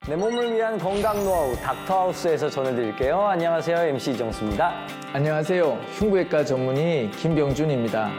내 몸을 위한 건강 노하우 닥터하우스에서 전해드릴게요. 안녕하세요. MC 이정수입니다. 안녕하세요. 흉부외과 전문의 김병준입니다.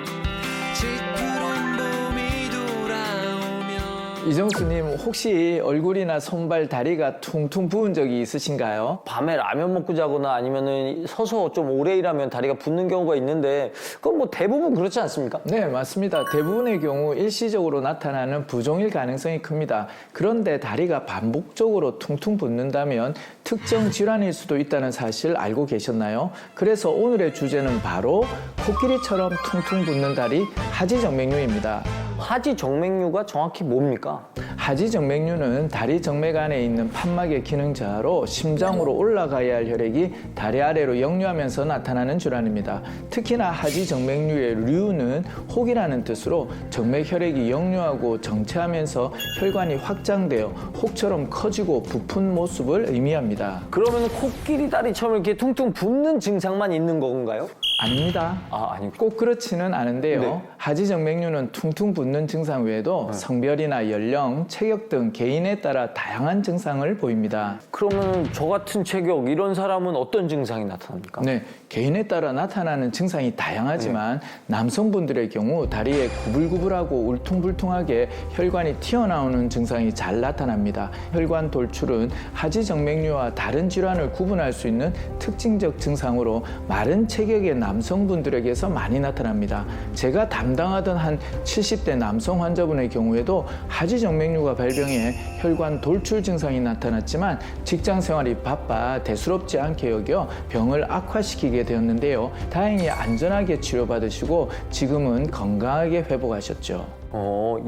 이정수님, 혹시 얼굴이나 손발, 다리가 퉁퉁 부은 적이 있으신가요? 밤에 라면 먹고 자거나 아니면은 서서 좀 오래 일하면 다리가 붓는 경우가 있는데 그건 뭐 대부분 그렇지 않습니까? 네, 맞습니다. 대부분의 경우 일시적으로 나타나는 부종일 가능성이 큽니다. 그런데 다리가 반복적으로 퉁퉁 붓는다면 특정 질환일 수도 있다는 사실 알고 계셨나요? 그래서 오늘의 주제는 바로 코끼리처럼 퉁퉁 붓는 다리, 하지정맥류입니다. 하지정맥류가 정확히 뭡니까? 하지정맥류는 다리 정맥 안에 있는 판막의 기능 저하로 심장으로 올라가야 할 혈액이 다리 아래로 역류하면서 나타나는 질환입니다. 특히나 하지정맥류의 류는 혹이라는 뜻으로 정맥 혈액이 역류하고 정체하면서 혈관이 확장되어 혹처럼 커지고 부푼 모습을 의미합니다. 그러면 코끼리 다리처럼 이렇게 퉁퉁 붓는 증상만 있는 건가요? 아닙니다. 아니고. 꼭 그렇지는 않은데요. 네. 하지정맥류는 퉁퉁 붓는 증상 외에도 성별이나 연령, 체격 등 개인에 따라 다양한 증상을 보입니다. 그러면 저 같은 체격 이런 사람은 어떤 증상이 나타납니까? 네, 개인에 따라 나타나는 증상이 다양하지만 남성분들의 경우 다리에 구불구불하고 울퉁불퉁하게 혈관이 튀어나오는 증상이 잘 나타납니다. 혈관 돌출은 하지정맥류와 다른 질환을 구분할 수 있는 특징적 증상으로 마른 체격의 남성분들에게서 많이 나타납니다. 제가 담당하던 한 70대 남성 환자분의 경우에도 하지정맥류가 발병해 혈관 돌출 증상이 나타났지만 직장 생활이 바빠 대수롭지 않게 여겨 병을 악화시키게 되었는데요. 다행히 안전하게 치료받으시고 지금은 건강하게 회복하셨죠.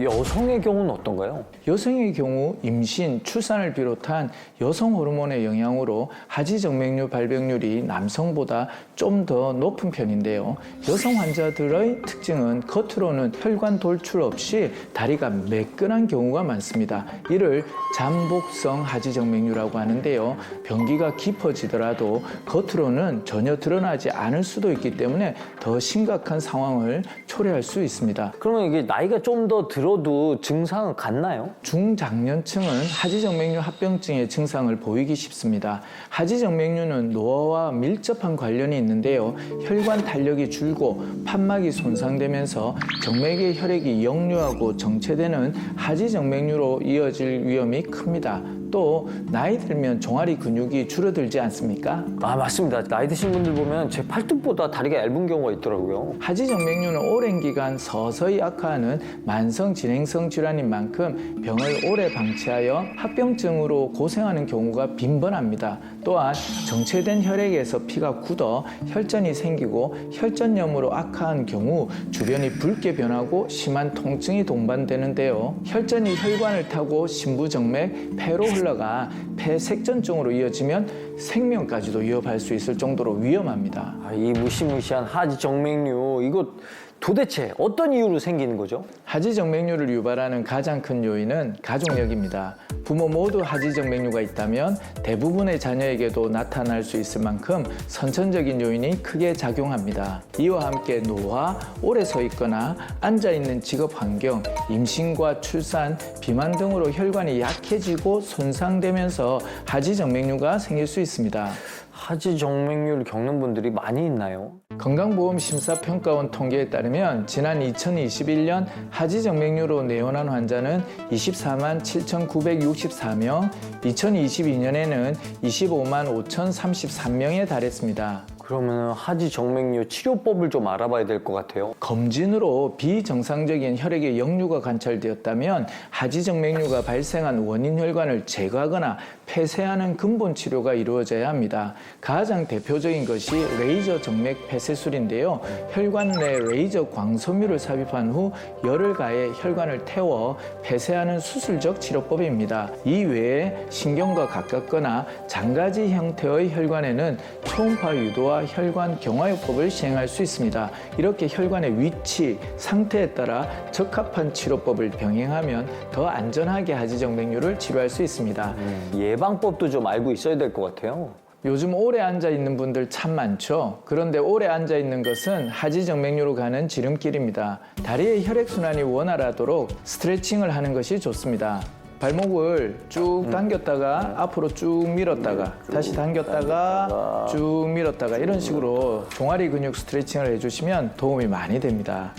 여성의 경우는 어떤가요? 여성의 경우 임신, 출산을 비롯한 여성 호르몬의 영향으로 하지정맥류 발병률이 남성보다 좀 더 높은 편인데요. 여성 환자들의 특징은 겉으로는 혈관 돌출 없이 다리가 매끈한 경우가 많습니다. 이를 잠복성 하지정맥류라고 하는데요. 병기가 깊어지더라도 겉으로는 전혀 드러나지 않을 수도 있기 때문에 더 심각한 상황을 초래할 수 있습니다. 그러면 이게 나이가 좀 더 들어도 증상은 같나요? 중장년층은 하지정맥류 합병증의 증상을 보이기 쉽습니다. 하지정맥류는 노화와 밀접한 관련이 있는데요. 혈관 탄력이 줄고 판막이 손상되면서 정맥의 혈액이 역류하고 정체되는 하지정맥류로 이어질 위험이 큽니다. 또 나이 들면 종아리 근육이 줄어들지 않습니까? 맞습니다. 나이 드신 분들 보면 제 팔뚝보다 다리가 얇은 경우가 있더라고요. 하지정맥류는 오랜 기간 서서히 악화하는 만성 진행성 질환인 만큼 병을 오래 방치하여 합병증으로 고생하는 경우가 빈번합니다. 또한 정체된 혈액에서 피가 굳어 혈전이 생기고 혈전염으로 악화한 경우 주변이 붉게 변하고 심한 통증이 동반되는데요. 혈전이 혈관을 타고 심부정맥, 폐로 흘러가 폐색전증으로 이어지면 생명까지도 위협할 수 있을 정도로 위험합니다. 이 무시무시한 하지정맥류 이거 도대체 어떤 이유로 생기는 거죠? 하지정맥류를 유발하는 가장 큰 요인은 가족력입니다. 부모 모두 하지정맥류가 있다면 대부분의 자녀에게도 나타날 수 있을 만큼 선천적인 요인이 크게 작용합니다. 이와 함께 노화, 오래 서 있거나 앉아있는 직업 환경, 임신과 출산, 비만 등으로 혈관이 약해지고 손상되면서 하지정맥류가 생길 수 있습니다. 하지정맥류를 겪는 분들이 많이 있나요? 건강보험심사평가원 통계에 따르면 지난 2021년 하지정맥류로 내원한 환자는 24만 7,964명, 2022년에는 25만 5,033명에 달했습니다. 그러면 하지정맥류 치료법을 좀 알아봐야 될 것 같아요. 검진으로 비정상적인 혈액의 역류가 관찰되었다면 하지정맥류가 발생한 원인 혈관을 제거하거나 폐쇄하는 근본 치료가 이루어져야 합니다. 가장 대표적인 것이 레이저 정맥 폐쇄술인데요. 혈관 내 레이저 광섬유를 삽입한 후 열을 가해 혈관을 태워 폐쇄하는 수술적 치료법입니다. 이 외에 신경과 가깝거나 장가지 형태의 혈관에는 초음파 유도와 혈관 경화요법을 시행할 수 있습니다. 이렇게 혈관의 위치, 상태에 따라 적합한 치료법을 병행하면 더 안전하게 하지정맥류를 치료할 수 있습니다. 예방법도 좀 알고 있어야 될 것 같아요. 요즘 오래 앉아 있는 분들 참 많죠. 그런데 오래 앉아 있는 것은 하지정맥류로 가는 지름길입니다. 다리의 혈액순환이 원활하도록 스트레칭을 하는 것이 좋습니다. 발목을 쭉 당겼다가 앞으로 쭉 밀었다가 다시 당겼다가 쭉 밀었다가 이런 식으로 종아리 근육 스트레칭을 해주시면 도움이 많이 됩니다.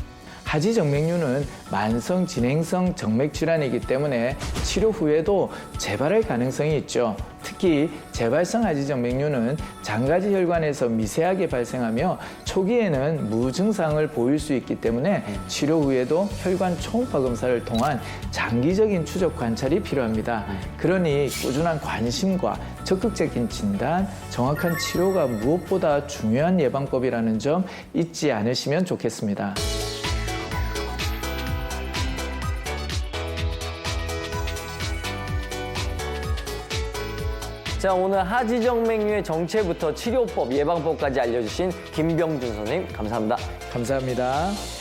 하지정맥류는 만성 진행성 정맥 질환이기 때문에 치료 후에도 재발할 가능성이 있죠. 특히 재발성 하지정맥류는 장가지 혈관에서 미세하게 발생하며 초기에는 무증상을 보일 수 있기 때문에 치료 후에도 혈관 초음파 검사를 통한 장기적인 추적 관찰이 필요합니다. 그러니 꾸준한 관심과 적극적인 진단, 정확한 치료가 무엇보다 중요한 예방법이라는 점 잊지 않으시면 좋겠습니다. 자, 오늘 하지정맥류의 정체부터 치료법, 예방법까지 알려주신 김병준 선생님, 감사합니다. 감사합니다.